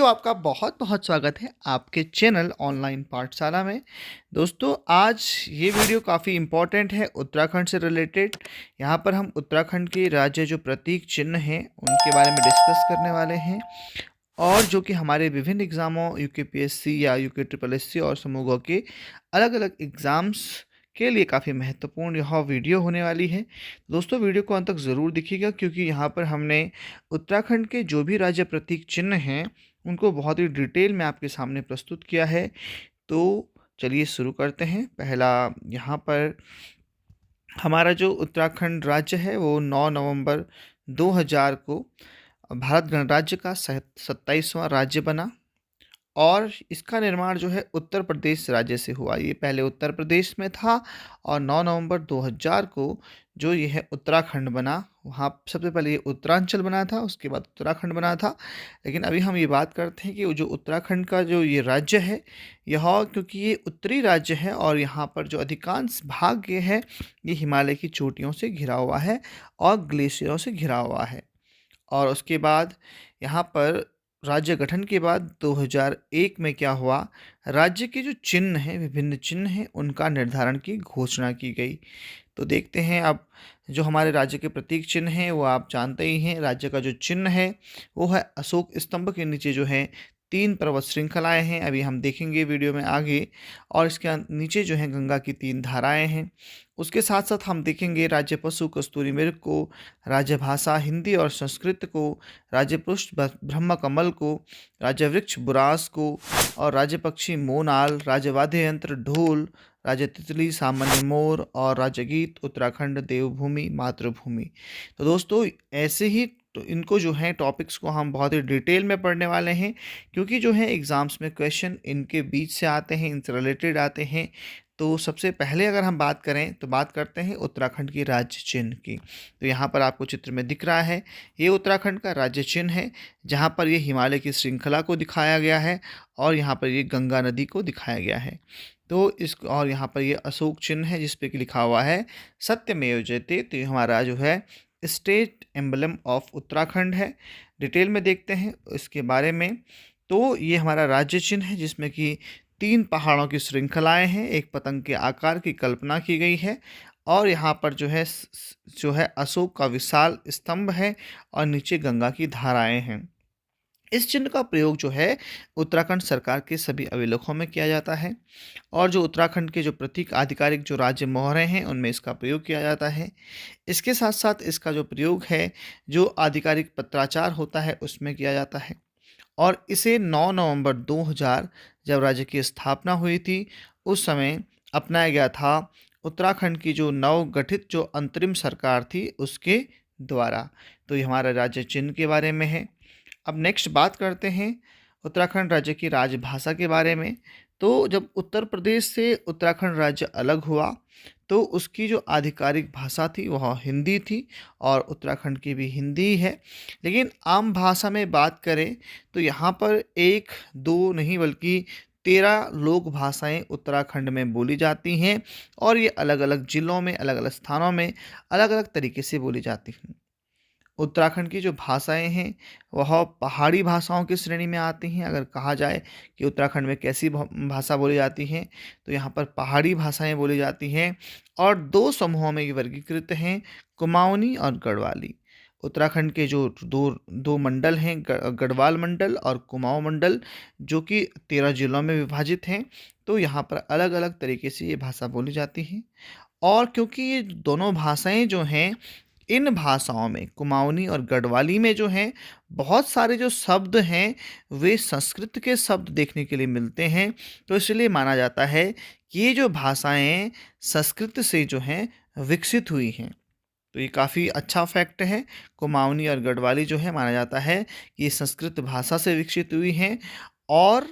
आपका बहुत बहुत स्वागत है आपके चैनल ऑनलाइन पाठशाला में। दोस्तों, आज ये वीडियो काफ़ी इम्पोर्टेंट है उत्तराखंड से रिलेटेड। यहाँ पर हम उत्तराखंड के राज्य जो प्रतीक चिन्ह हैं उनके बारे में डिस्कस करने वाले हैं, और जो कि हमारे विभिन्न एग्ज़ामों यूकेपीएससी या यूके ट्रिपल एससी और समूहों के अलग अलग एग्ज़ाम्स के लिए काफ़ी महत्वपूर्ण यह वीडियो होने वाली है। दोस्तों, वीडियो को अंत तक ज़रूर देखिएगा, क्योंकि यहाँ पर हमने उत्तराखंड के जो भी राज्य प्रतीक चिन्ह हैं उनको बहुत ही डिटेल में आपके सामने प्रस्तुत किया है। तो चलिए शुरू करते हैं। पहला, यहाँ पर हमारा जो उत्तराखंड राज्य है वो 9 नवंबर 2000 को भारत गणराज्य का 27वां राज्य बना, और इसका निर्माण जो है उत्तर प्रदेश राज्य से हुआ। ये पहले उत्तर प्रदेश में था, और 9 नवंबर 2000 को जो ये है उत्तराखंड बना। वहाँ सबसे पहले ये उत्तरांचल बना था, उसके बाद उत्तराखंड बना था। लेकिन अभी हम ये बात करते हैं कि जो उत्तराखंड का जो ये राज्य है, यह क्योंकि ये उत्तरी राज्य है और यहाँ पर जो अधिकांश भाग ये है ये हिमालय की चोटियों से घिरा हुआ है और ग्लेशियरों से घिरा हुआ है। और उसके बाद यहाँ पर राज्य गठन के बाद 2001 में क्या हुआ, राज्य के जो चिन्ह हैं, विभिन्न चिन्ह हैं, उनका निर्धारण की घोषणा की गई। तो देखते हैं अब जो हमारे राज्य के प्रतीक चिन्ह हैं वो आप जानते ही हैं। राज्य का जो चिन्ह है वो है अशोक स्तंभ के नीचे जो है 3 पर्वत श्रृंखलाएं हैं, अभी हम देखेंगे वीडियो में आगे। और इसके नीचे जो है गंगा की 3 धाराएं हैं। उसके साथ साथ हम देखेंगे राज्य पशु कस्तूरी मृग को, राज्य भाषा हिंदी और संस्कृत को, राज्य पुष्प ब्रह्म कमल को, राज्य वृक्ष बुरांस को, और राज्य पक्षी मोनाल, राज्य वाद्य यंत्र ढोल, राज्य तितली सामान्य मोर, और राज्य गीत उत्तराखंड देवभूमि मातृभूमि। तो दोस्तों, ऐसे ही तो इनको जो है टॉपिक्स को हम बहुत ही डिटेल में पढ़ने वाले हैं, क्योंकि जो है एग्ज़ाम्स में क्वेश्चन इनके बीच से आते हैं, इनसे रिलेटेड आते हैं। तो सबसे पहले अगर हम बात करें तो बात करते हैं उत्तराखंड की राज्य चिन्ह की। तो यहाँ पर आपको चित्र में दिख रहा है, ये उत्तराखंड का राज्य चिन्ह है, जहाँ पर ये हिमालय की श्रृंखला को दिखाया गया है, और यहाँ पर ये गंगा नदी को दिखाया गया है। तो इस और यहाँ पर ये अशोक चिन्ह है जिस पे कि लिखा हुआ है सत्यमेव जयते। तो ये हमारा जो है स्टेट एम्बलम ऑफ उत्तराखंड है। डिटेल में देखते हैं इसके बारे में। तो ये हमारा राज्य चिन्ह है जिसमें कि 3 पहाड़ों की श्रृंखलाएं हैं, एक पतंग के आकार की कल्पना की गई है, और यहाँ पर जो है अशोक का विशाल स्तंभ है, और नीचे गंगा की धाराएं हैं। इस चिन्ह का प्रयोग जो है उत्तराखंड सरकार के सभी अभिलेखों में किया जाता है, और जो उत्तराखंड के जो प्रतीक आधिकारिक जो राज्य मोहरें हैं उनमें इसका प्रयोग किया जाता है। इसके साथ साथ इसका जो प्रयोग है जो आधिकारिक पत्राचार होता है उसमें किया जाता है। और इसे 9 नवंबर 2000 जब राज्य की स्थापना हुई थी उस समय अपनाया गया था उत्तराखंड की जो नवगठित जो अंतरिम सरकार थी उसके द्वारा। तो ये हमारा राज्य चिन्ह के बारे में है। अब नेक्स्ट बात करते हैं उत्तराखंड राज्य की राजभाषा के बारे में। तो जब उत्तर प्रदेश से उत्तराखंड राज्य अलग हुआ तो उसकी जो आधिकारिक भाषा थी वह हिंदी थी, और उत्तराखंड की भी हिंदी ही है। लेकिन आम भाषा में बात करें तो यहाँ पर 1 2 नहीं बल्कि 13 लोक भाषाएं उत्तराखंड में बोली जाती हैं, और ये अलग अलग ज़िलों में अलग अलग स्थानों में अलग अलग तरीके से बोली जाती हैं। उत्तराखंड की जो भाषाएं हैं वह पहाड़ी भाषाओं की श्रेणी में आती हैं। अगर कहा जाए कि उत्तराखंड में कैसी भाषा बोली जाती हैं, तो यहाँ पर पहाड़ी भाषाएं बोली जाती हैं, और 2 समूहों में ये वर्गीकृत हैं, कुमाऊनी और गढ़वाली। उत्तराखंड के जो दो मंडल हैं, गढ़वाल मंडल और कुमाऊं मंडल, जो कि 13 जिलों में विभाजित हैं। तो यहाँ पर अलग अलग तरीके से ये भाषा बोली जाती है। और क्योंकि ये दोनों भाषाएं जो हैं, इन भाषाओं में कुमाऊनी और गढ़वाली में जो हैं बहुत सारे जो शब्द हैं वे संस्कृत के शब्द देखने के लिए मिलते हैं। तो इसलिए माना जाता है कि ये जो भाषाएं संस्कृत से जो हैं विकसित हुई हैं। तो ये काफ़ी अच्छा फैक्ट है। कुमाऊनी और गढ़वाली जो है माना जाता है कि ये संस्कृत भाषा से विकसित हुई हैं। और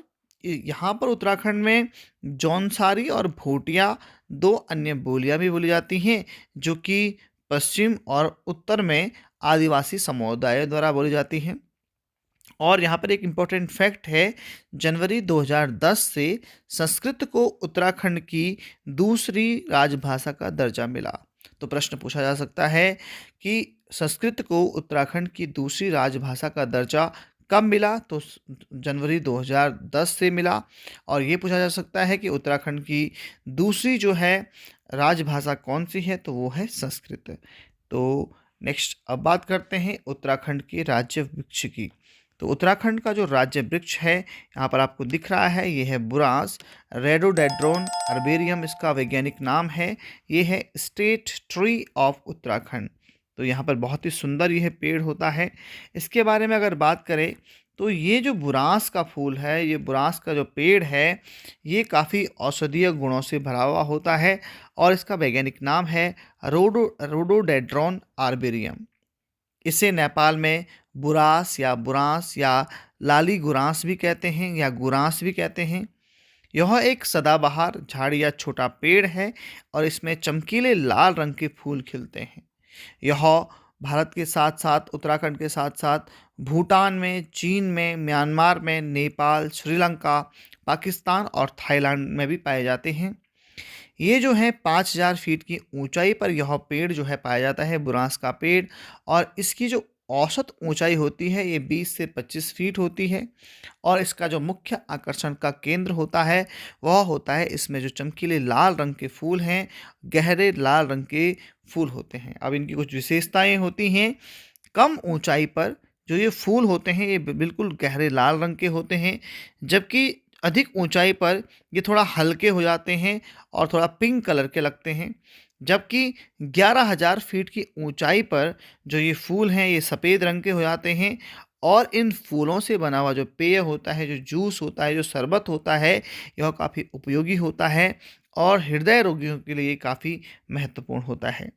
यहाँ पर उत्तराखंड में जौनसारी और भोटिया 2 अन्य बोलियाँ भी बोली जाती हैं, जो कि पश्चिम और उत्तर में आदिवासी समुदायों द्वारा बोली जाती हैं। और यहाँ पर एक इम्पोर्टेंट फैक्ट है, जनवरी 2010 से संस्कृत को उत्तराखंड की दूसरी राजभाषा का दर्जा मिला। तो प्रश्न पूछा जा सकता है कि संस्कृत को उत्तराखंड की दूसरी राजभाषा का दर्जा कब मिला? तो जनवरी 2010 से मिला। और ये पूछा जा सकता है कि उत्तराखंड की दूसरी जो है राजभाषा कौन सी है? तो वो है संस्कृत। तो नेक्स्ट अब बात करते हैं उत्तराखंड के राज्य वृक्ष की। तो उत्तराखंड का जो राज्य वृक्ष है, यहाँ पर आपको दिख रहा है, ये है बुरांस, रेडोडेंड्रोन अर्बेरियम इसका वैज्ञानिक नाम है। ये है स्टेट ट्री ऑफ उत्तराखंड। तो यहाँ पर बहुत ही सुंदर यह पेड़ होता है। इसके बारे में अगर बात करें तो ये जो बुरांस का फूल है, ये बुरांस का जो पेड़ है, ये काफ़ी औषधीय गुणों से भरा हुआ होता है और इसका वैज्ञानिक नाम है रोडोडेंड्रॉन आर्बेरियम। इसे नेपाल में बुरांस या लाली गुरांस भी कहते हैं या गुरांस भी कहते हैं। यह एक सदाबहार झाड़ या छोटा पेड़ है और इसमें चमकीले लाल रंग के फूल खिलते हैं। यह भारत के साथ साथ, उत्तराखंड के साथ साथ भूटान में, चीन में, म्यांमार में, नेपाल, श्रीलंका, पाकिस्तान और थाईलैंड में भी पाए जाते हैं। ये जो है 5000 फीट की ऊंचाई पर यह पेड़ जो है पाया जाता है, बुरांस का पेड़। और इसकी जो औसत ऊंचाई होती है ये 20 से 25 फीट होती है। और इसका जो मुख्य आकर्षण का केंद्र होता है वह होता है इसमें जो चमकीले लाल रंग के फूल हैं, गहरे लाल रंग के फूल होते हैं। अब इनकी कुछ विशेषताएं होती हैं। कम ऊंचाई पर जो ये फूल होते हैं ये बिल्कुल गहरे लाल रंग के होते हैं, जबकि अधिक ऊंचाई पर ये थोड़ा हल्के हो जाते हैं और थोड़ा पिंक कलर के लगते हैं। जबकि 11,000 फीट की ऊंचाई पर जो ये फूल हैं ये सफ़ेद रंग के हो जाते हैं। और इन फूलों से बना हुआ जो पेय होता है, जो जूस होता है, जो शरबत होता है, यह काफ़ी उपयोगी होता है और हृदय रोगियों के लिए काफ़ी महत्वपूर्ण होता है।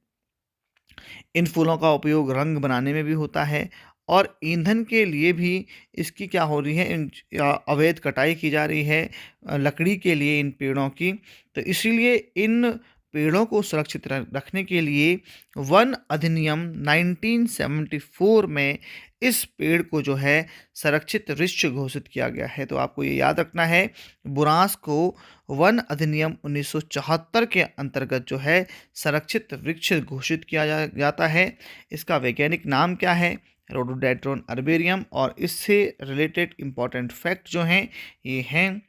इन फूलों का उपयोग रंग बनाने में भी होता है और ईंधन के लिए भी इसकी क्या हो रही है, अवैध कटाई की जा रही है लकड़ी के लिए इन पेड़ों की। तो इसीलिए इन पेड़ों को सुरक्षित रखने के लिए वन अधिनियम 1974 में इस पेड़ को जो है संरक्षित वृक्ष घोषित किया गया है। तो आपको ये याद रखना है, बुरांस को वन अधिनियम 1974 के अंतर्गत जो है संरक्षित वृक्ष घोषित किया जाता है। इसका वैज्ञानिक नाम क्या है? रोडोडेंड्रॉन अर्बेरियम। और इससे रिलेटेड इम्पॉर्टेंट फैक्ट जो हैं ये हैं।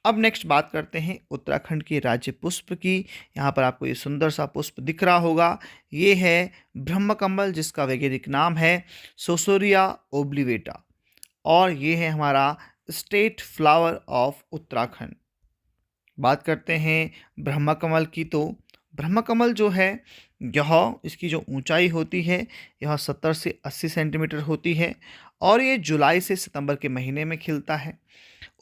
अब नेक्स्ट बात करते हैं उत्तराखंड के राज्य पुष्प की। यहाँ पर आपको ये सुंदर सा पुष्प दिख रहा होगा, ये है ब्रह्मकमल, जिसका वैज्ञानिक नाम है सोसोरिया ओब्लिवेटा। और ये है हमारा स्टेट फ्लावर ऑफ उत्तराखंड। बात करते हैं ब्रह्मकमल की। तो ब्रह्मकमल जो है यह, इसकी जो ऊंचाई होती है यह 70 से 80 सेंटीमीटर होती है और ये जुलाई से सितंबर के महीने में खिलता है।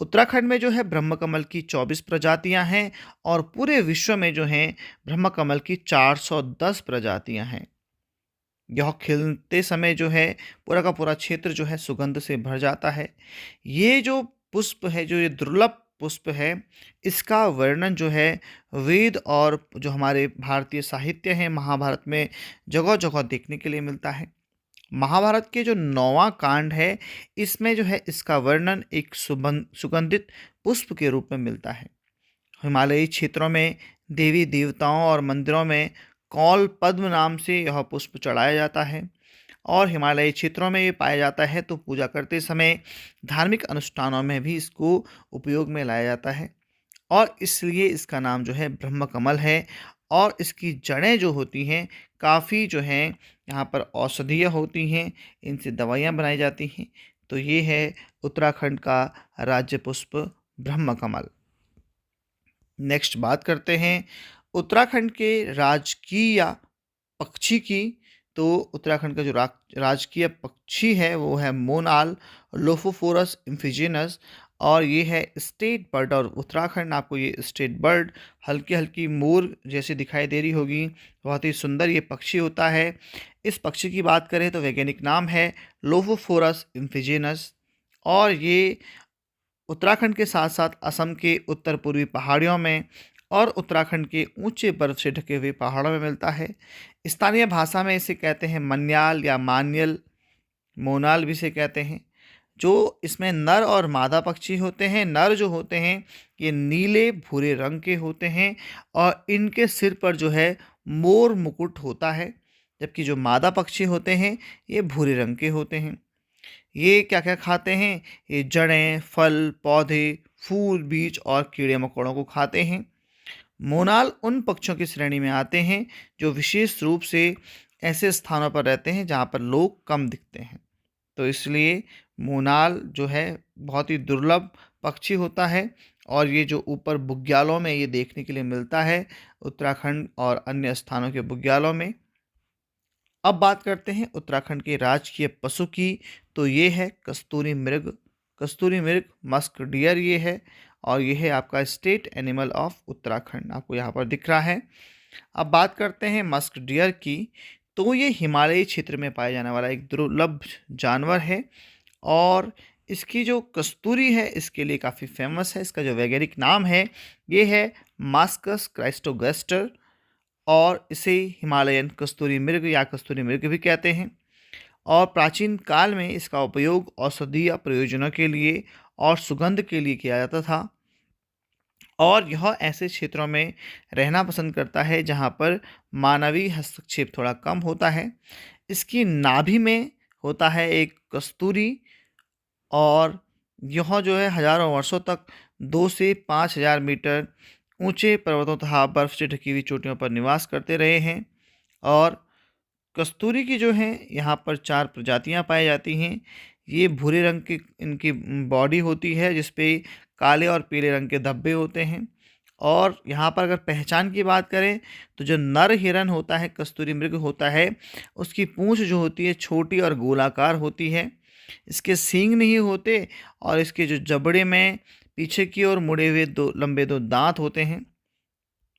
उत्तराखंड में जो है ब्रह्मकमल की 24 प्रजातियां हैं और पूरे विश्व में जो हैं ब्रह्मकमल की 410 प्रजातियां हैं। यह खिलते समय जो है पूरा का पूरा क्षेत्र जो है सुगंध से भर जाता है। ये जो पुष्प है, जो ये दुर्लभ पुष्प है, इसका वर्णन जो है वेद और जो हमारे भारतीय साहित्य हैं, महाभारत में जगह जगह देखने के लिए मिलता है। महाभारत के जो 9वां कांड है, इसमें जो है इसका वर्णन एक सुगंधित पुष्प के रूप में मिलता है। हिमालयी क्षेत्रों में देवी देवताओं और मंदिरों में कौल पद्म नाम से यह पुष्प चढ़ाया जाता है और हिमालयी क्षेत्रों में ये पाया जाता है। तो पूजा करते समय धार्मिक अनुष्ठानों में भी इसको उपयोग में लाया जाता है और इसलिए इसका नाम जो है ब्रह्मकमल है। और इसकी जड़ें जो होती हैं काफ़ी जो हैं यहाँ पर औषधीय होती हैं, इनसे दवाइयाँ बनाई जाती हैं। तो ये है उत्तराखंड का राज्य पुष्प ब्रह्मकमल। नेक्स्ट बात करते हैं उत्तराखंड के राजकीय पक्षी की। तो उत्तराखंड का जो राजकीय पक्षी है वो है मोनाल लोफोफोरस इम्फिजिनस और ये है स्टेट बर्ड ऑफ उत्तराखंड। आपको ये स्टेट बर्ड हल्की हल्की मोर जैसी दिखाई दे रही होगी, बहुत ही सुंदर ये पक्षी होता है। इस पक्षी की बात करें तो वैज्ञानिक नाम है लोफोफोरस इम्फिजिनस और ये उत्तराखंड के साथ साथ असम के उत्तर पूर्वी पहाड़ियों में और उत्तराखंड के ऊंचे बर्फ से ढके हुए पहाड़ों में मिलता है। स्थानीय भाषा में इसे कहते हैं मन्याल या मान्यल, मोनाल भी इसे कहते हैं। जो इसमें नर और मादा पक्षी होते हैं। नर जो होते हैं ये नीले भूरे रंग के होते हैं और इनके सिर पर जो है मोर मुकुट होता है, जबकि जो मादा पक्षी होते हैं ये भूरे रंग के होते हैं। ये क्या क्या खाते हैं? ये जड़ें, फल, पौधे, फूल, बीज और कीड़े मकोड़ों को खाते हैं। मोनाल उन पक्षियों की श्रेणी में आते हैं जो विशेष रूप से ऐसे स्थानों पर रहते हैं जहाँ पर लोग कम दिखते हैं। तो इसलिए मोनाल जो है बहुत ही दुर्लभ पक्षी होता है और ये जो ऊपर बुग्यालों में ये देखने के लिए मिलता है, उत्तराखंड और अन्य स्थानों के बुग्यालों में। अब बात करते हैं उत्तराखंड के राजकीय पशु की, तो ये है कस्तूरी मृग। कस्तूरी मृग मस्क डियर ये है और ये है आपका स्टेट एनिमल ऑफ उत्तराखंड, आपको यहाँ पर दिख रहा है। अब बात करते हैं मस्क डियर की, तो ये हिमालयी क्षेत्र में पाया जाने वाला एक दुर्लभ जानवर है और इसकी जो कस्तूरी है इसके लिए काफ़ी फेमस है। इसका जो वैज्ञानिक नाम है ये है मास्कस क्राइस्टोगस्टर और इसे हिमालयन कस्तूरी मृग या कस्तूरी मृग भी कहते हैं। और प्राचीन काल में इसका उपयोग औषधीय प्रयोजनों के लिए और सुगंध के लिए किया जाता था और यह ऐसे क्षेत्रों में रहना पसंद करता है जहाँ पर मानवीय हस्तक्षेप थोड़ा कम होता है। इसकी नाभि में होता है एक कस्तूरी और यह जो है हजारों वर्षों तक 2 से 5,000 मीटर ऊंचे पर्वतों तथा बर्फ से ढकी हुई चोटियों पर निवास करते रहे हैं। और कस्तूरी की जो है यहाँ पर 4 प्रजातियाँ पाई जाती हैं। ये भूरे रंग की इनकी बॉडी होती है जिस पे काले और पीले रंग के धब्बे होते हैं। और यहाँ पर अगर पहचान की बात करें तो जो नर हिरन होता है, कस्तूरी मृग होता है, उसकी पूँछ जो होती है छोटी और गोलाकार होती है। इसके सींग नहीं होते और इसके जो जबड़े में पीछे की ओर मुड़े हुए 2 लंबे 2 दांत होते हैं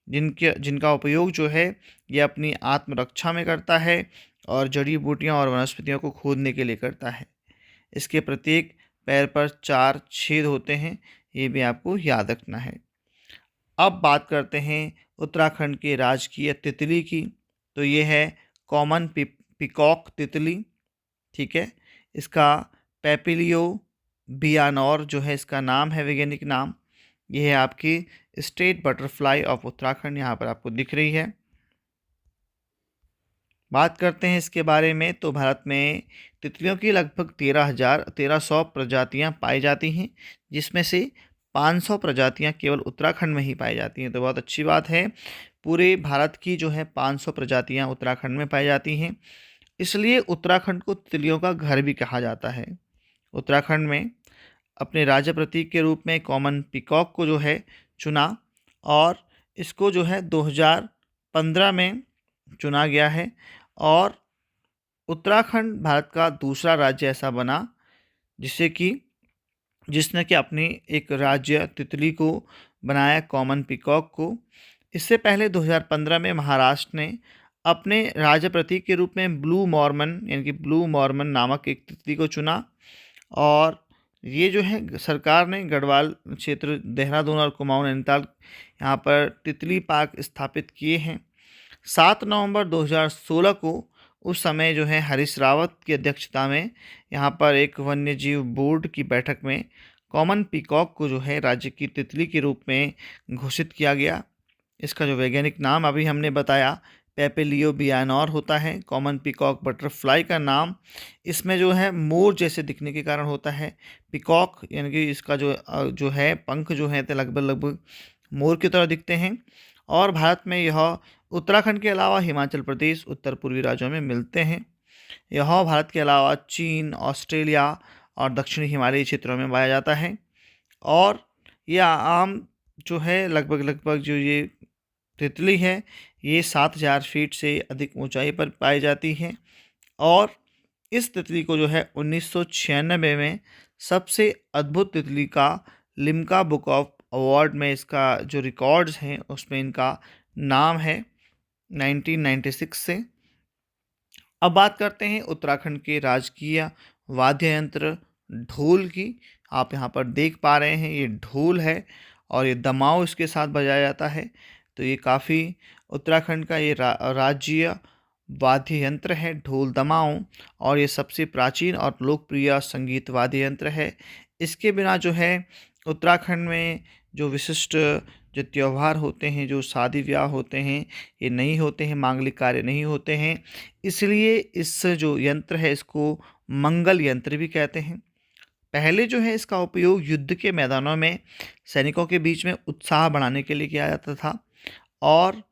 जिनका उपयोग जो है ये अपनी आत्मरक्षा में करता है और जड़ी बूटियां और वनस्पतियों को खोदने के लिए करता है। इसके प्रत्येक पैर पर 4 छेद होते हैं, ये भी आपको याद रखना है। अब बात करते हैं उत्तराखंड के राजकीय तितली की, तो ये है कॉमन पिकॉक तितली, ठीक है। इसका पेपिलियो बियानौर जो है इसका नाम है, वैज्ञानिक नाम। ये है आपकी स्टेट बटरफ्लाई ऑफ उत्तराखंड, यहाँ पर आपको दिख रही है। बात करते हैं इसके बारे में, तो भारत में तितलियों की लगभग 13,100 प्रजातियां पाई जाती हैं, जिसमें से 500 प्रजातियां केवल उत्तराखंड में ही पाई जाती हैं। तो बहुत अच्छी बात है, पूरे भारत की जो है 500 प्रजातियां उत्तराखंड में पाई जाती हैं, इसलिए उत्तराखंड को तितलियों का घर भी कहा जाता है। उत्तराखंड में अपने राज्य प्रतीक के रूप में कॉमन पिकॉक को जो है चुना और इसको जो है 2015 में चुना गया है और उत्तराखंड भारत का दूसरा राज्य ऐसा बना जिसने कि अपनी एक राज्य तितली को बनाया, कॉमन पिकॉक को। इससे पहले 2015 में महाराष्ट्र ने अपने राज्य प्रतीक के रूप में ब्लू मॉर्मन यानी कि ब्लू मॉर्मन नामक एक तितली को चुना और ये जो है सरकार ने गढ़वाल क्षेत्र, देहरादून और कुमाऊं नैनीताल यहाँ पर तितली पार्क स्थापित किए हैं। 7 नवंबर 2016 को उस समय जो है हरीश रावत की अध्यक्षता में यहाँ पर एक वन्य जीव बोर्ड की बैठक में कॉमन पिकॉक को जो है राज्य की तितली के रूप में घोषित किया गया। इसका जो वैज्ञानिक नाम अभी हमने बताया पेपिलियो बियानौर होता है। कॉमन पिकॉक बटरफ्लाई का नाम इसमें जो है मोर जैसे दिखने के कारण होता है। पिकॉक यानी कि इसका जो है पंख जो है तो लगभग मोर की तरह दिखते हैं और भारत में यह उत्तराखंड के अलावा हिमाचल प्रदेश, उत्तर पूर्वी राज्यों में मिलते हैं। यह भारत के अलावा चीन, ऑस्ट्रेलिया और दक्षिणी हिमालयी क्षेत्रों में पाया जाता है और यह आम जो है लगभग जो ये तितली है ये 7,000 फीट से अधिक ऊंचाई पर पाई जाती है और इस तितली को जो है 1996 में सबसे अद्भुत तितली का लिम्का बुक ऑफ अवार्ड में इसका जो रिकॉर्ड्स हैं उसमें इनका नाम है 1996 से। अब बात करते हैं उत्तराखंड के राजकीय वाद्य यंत्र ढोल की। आप यहाँ पर देख पा रहे हैं ये ढोल है और ये दमाऊ इसके साथ बजाया जाता है। तो ये काफ़ी उत्तराखंड का ये राज्य वाद्य यंत्र है ढोल दमाऊं, और ये सबसे प्राचीन और लोकप्रिय संगीत वाद्य यंत्र है। इसके बिना जो है उत्तराखंड में जो विशिष्ट जो त्योहार होते हैं, जो शादी ब्याह होते हैं, ये नहीं होते हैं, मांगलिक कार्य नहीं होते हैं। इसलिए इस जो यंत्र है इसको मंगल यंत्र भी कहते हैं। पहले जो है इसका उपयोग युद्ध के मैदानों में सैनिकों के बीच में उत्साह बढ़ाने के लिए किया जाता था, और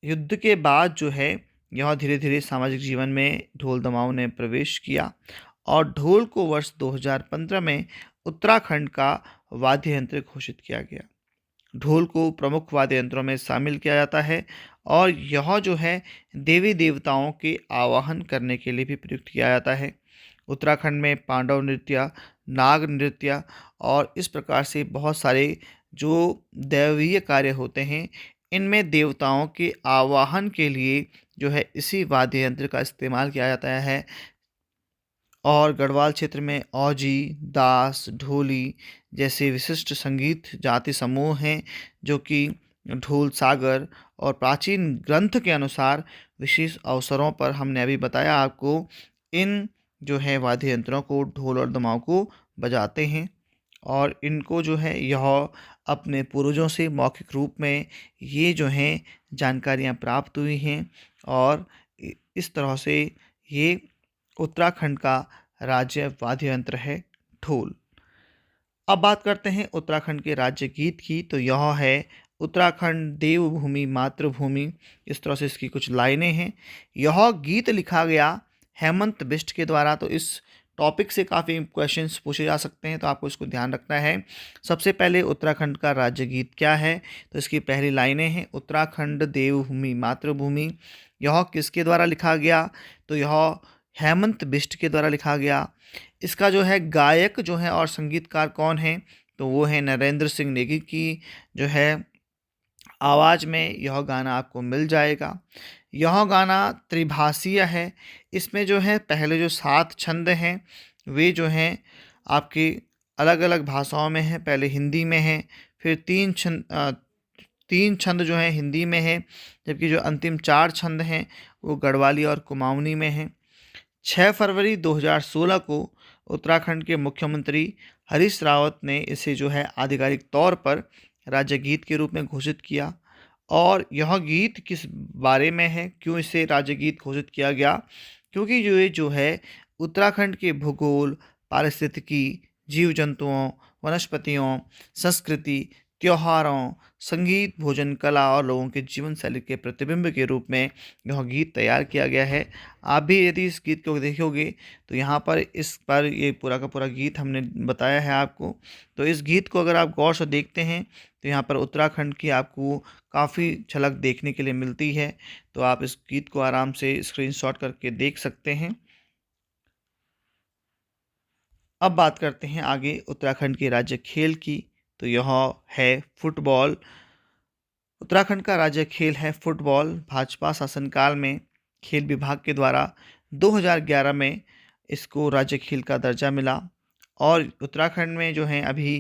युद्ध के बाद जो है यह धीरे धीरे सामाजिक जीवन में ढोल दमाऊं ने प्रवेश किया, और ढोल को वर्ष 2015 में उत्तराखंड का वाद्य यंत्र घोषित किया गया। ढोल को प्रमुख वाद्य यंत्रों में शामिल किया जाता है, और यह जो है देवी देवताओं के आवाहन करने के लिए भी प्रयुक्त किया जाता है। उत्तराखंड में पांडव नृत्य, नाग नृत्य और इस प्रकार से बहुत सारे जो दैवीय कार्य होते हैं, इनमें देवताओं के आवाहन के लिए जो है इसी वाद्य यंत्र का इस्तेमाल किया जाता है। और गढ़वाल क्षेत्र में औजी, दास, ढोली जैसे विशिष्ट संगीत जाति समूह हैं, जो कि ढोल सागर और प्राचीन ग्रंथ के अनुसार विशेष अवसरों पर, हमने अभी बताया आपको, इन जो है वाद्य यंत्रों को, ढोल और दमाऊ को बजाते हैं। और इनको जो है यह अपने पूर्वजों से मौखिक रूप में ये जो हैं जानकारियाँ प्राप्त हुई हैं, और इस तरह से ये उत्तराखंड का राज्य वाद्य यंत्र है ढोल। अब बात करते हैं उत्तराखंड के राज्य गीत की, तो यह है उत्तराखंड देवभूमि मातृभूमि। इस तरह से इसकी कुछ लाइनें हैं। यह गीत लिखा गया हेमंत बिष्ट के द्वारा। तो इस टॉपिक से काफ़ी क्वेश्चंस पूछे जा सकते हैं, तो आपको इसको ध्यान रखना है। सबसे पहले उत्तराखंड का राज्य गीत क्या है, तो इसकी पहली लाइनें हैं उत्तराखंड देवभूमि मातृभूमि। यह किसके द्वारा लिखा गया, तो यह हेमंत बिष्ट के द्वारा लिखा गया। इसका जो है गायक जो है और संगीतकार कौन है, तो वो है नरेंद्र सिंह नेगी की जो है आवाज़ में यह गाना आपको मिल जाएगा। यह गाना त्रिभाषीय है। इसमें जो है पहले जो 7 छंद हैं वे जो हैं आपकी अलग अलग भाषाओं में हैं। पहले हिंदी में है, फिर 3 छंद जो हैं हिंदी में है, जबकि जो अंतिम 4 छंद हैं वो गढ़वाली और कुमाऊनी में हैं। 6 फरवरी 2016 को उत्तराखंड के मुख्यमंत्री हरीश रावत ने इसे जो है आधिकारिक तौर पर राज्य गीत के रूप में घोषित किया। और यह गीत किस बारे में है, क्यों इसे राज्य गीत घोषित किया गया, क्योंकि ये जो है उत्तराखंड के भूगोल, पारिस्थितिकी, जीव जंतुओं, वनस्पतियों, संस्कृति, त्योहारों, संगीत, भोजन, कला और लोगों के जीवन शैली के प्रतिबिंब के रूप में यह गीत तैयार किया गया है। आप भी यदि इस गीत को देखोगे तो यहाँ पर इस पर ये पूरा का पूरा गीत हमने बताया है आपको। तो इस गीत को अगर आप गौर से देखते हैं तो यहाँ पर उत्तराखंड की आपको काफ़ी झलक देखने के लिए मिलती है। तो आप इस गीत को आराम से स्क्रीनशॉट करके देख सकते हैं। अब बात करते हैं आगे उत्तराखंड के राज्य खेल की, तो यह है फुटबॉल। उत्तराखंड का राज्य खेल है फुटबॉल। भाजपा शासनकाल में खेल विभाग के द्वारा 2011 में इसको राज्य खेल का दर्जा मिला, और उत्तराखंड में जो है अभी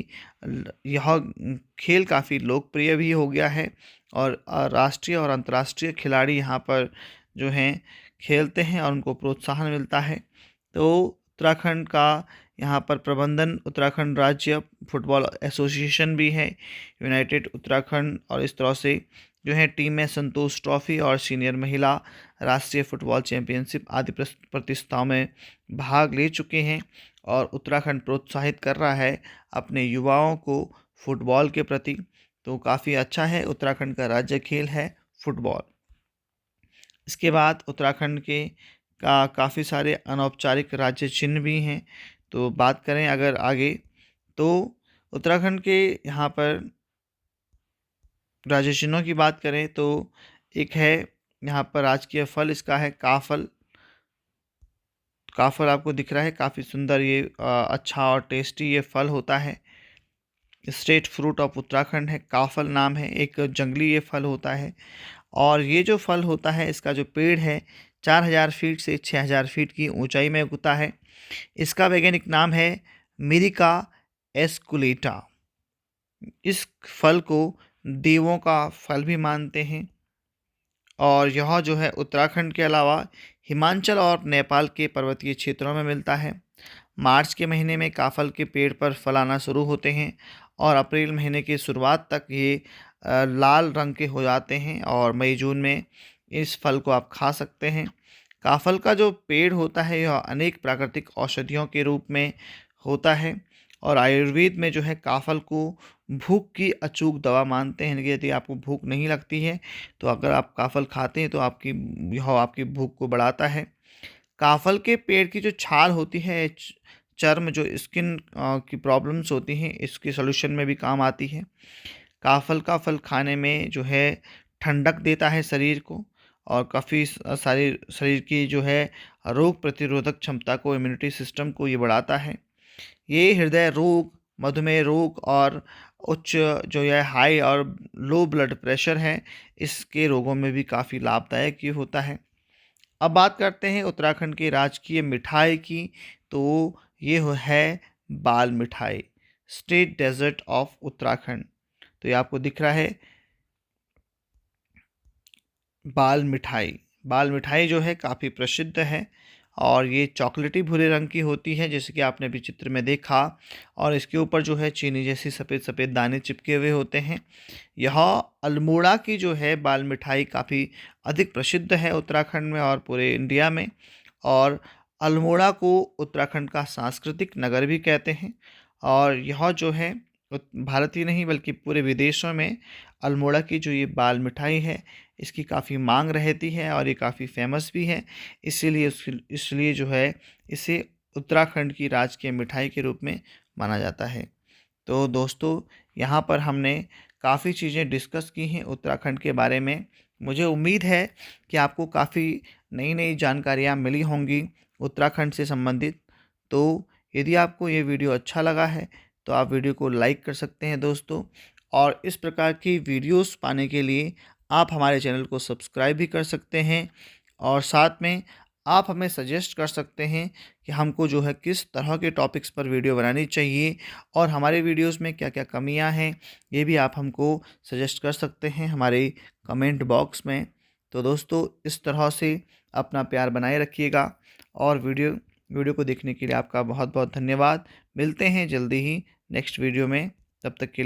यह खेल काफ़ी लोकप्रिय भी हो गया है, और राष्ट्रीय और अंतर्राष्ट्रीय खिलाड़ी यहाँ पर जो हैं खेलते हैं और उनको प्रोत्साहन मिलता है। तो उत्तराखंड का यहाँ पर प्रबंधन उत्तराखंड राज्य फुटबॉल एसोसिएशन भी है, यूनाइटेड उत्तराखंड, और इस तरह से जो है टीमें संतोष ट्रॉफी और सीनियर महिला राष्ट्रीय फुटबॉल चैंपियनशिप आदि प्रतियोगिताओं में भाग ले चुके हैं। और उत्तराखंड प्रोत्साहित कर रहा है अपने युवाओं को फुटबॉल के प्रति। तो काफ़ी अच्छा है, उत्तराखंड का राज्य खेल है फुटबॉल। इसके बाद उत्तराखंड के काफ़ी सारे अनौपचारिक राज्य चिन्ह भी हैं। तो बात करें अगर आगे, तो उत्तराखंड के यहाँ पर राज्य चिन्हों की बात करें तो एक है यहाँ पर राजकीय फल, इसका है काफल। काफल आपको दिख रहा है, काफ़ी सुंदर ये अच्छा और टेस्टी ये फल होता है। स्टेट फ्रूट ऑफ उत्तराखंड है, काफल नाम है, एक जंगली ये फल होता है। और ये जो फल होता है इसका जो पेड़ है 4000 फीट से 6000 फीट की ऊंचाई में उगता है। इसका वैज्ञानिक नाम है मिरिका एस्कुलेटा। इस फल को देवों का फल भी मानते हैं। और यह जो है उत्तराखंड के अलावा हिमाचल और नेपाल के पर्वतीय क्षेत्रों में मिलता है। मार्च के महीने में काफल के पेड़ पर फल आना शुरू होते हैं और अप्रैल महीने की शुरुआत तक ये लाल रंग के हो जाते हैं और मई जून में इस फल को आप खा सकते हैं। काफल का जो पेड़ होता है यह अनेक प्राकृतिक औषधियों के रूप में होता है और आयुर्वेद में जो है काफल को भूख की अचूक दवा मानते हैं कि यदि आपको भूख नहीं लगती है तो अगर आप काफल खाते हैं तो यह आपकी भूख को बढ़ाता है। काफल के पेड़ की जो छाल होती है चर्म जो स्किन की प्रॉब्लम्स होती हैं इसके सॉल्यूशन में भी काम आती है। काफल का फल खाने में जो है ठंडक देता है शरीर को और काफ़ी सारी शरीर की जो है रोग प्रतिरोधक क्षमता को, इम्यूनिटी सिस्टम को ये बढ़ाता है। ये हृदय रोग, मधुमेह रोग और उच्च जो है हाई और लो ब्लड प्रेशर है इसके रोगों में भी काफ़ी लाभदायक ये होता है। अब बात करते हैं उत्तराखंड की राजकीय मिठाई की, तो ये है बाल मिठाई, स्टेट डेजर्ट ऑफ उत्तराखंड। तो ये आपको दिख रहा है बाल मिठाई। बाल मिठाई जो है काफ़ी प्रसिद्ध है और ये चॉकलेटी भूरे रंग की होती है जैसे कि आपने अभी चित्र में देखा और इसके ऊपर जो है चीनी जैसी सफ़ेद सफ़ेद दाने चिपके हुए होते हैं। यह अल्मोड़ा की जो है बाल मिठाई काफ़ी अधिक प्रसिद्ध है उत्तराखंड में और पूरे इंडिया में। और अल्मोड़ा को उत्तराखंड का सांस्कृतिक नगर भी कहते हैं और यह जो है भारत ही नहीं बल्कि पूरे विदेशों में अल्मोड़ा की जो ये बाल मिठाई है इसकी काफ़ी मांग रहती है और ये काफ़ी फेमस भी है। इसलिए जो है इसे उत्तराखंड की राजकीय मिठाई के रूप में माना जाता है। तो दोस्तों यहाँ पर हमने काफ़ी चीज़ें डिस्कस की हैं उत्तराखंड के बारे में। मुझे उम्मीद है कि आपको काफ़ी नई नई जानकारियाँ मिली होंगी उत्तराखंड से संबंधित। तो यदि आपको ये वीडियो अच्छा लगा है तो आप वीडियो को लाइक कर सकते हैं दोस्तों, और इस प्रकार की वीडियोस पाने के लिए आप हमारे चैनल को सब्सक्राइब भी कर सकते हैं और साथ में आप हमें सजेस्ट कर सकते हैं कि हमको जो है किस तरह के टॉपिक्स पर वीडियो बनानी चाहिए और हमारे वीडियोस में क्या क्या कमियां हैं ये भी आप हमको सजेस्ट कर सकते हैं हमारे कमेंट बॉक्स में। तो दोस्तों इस तरह से अपना प्यार बनाए रखिएगा और वीडियो को देखने के लिए आपका बहुत बहुत धन्यवाद। मिलते हैं जल्दी ही नेक्स्ट वीडियो में, तब तक के लिए।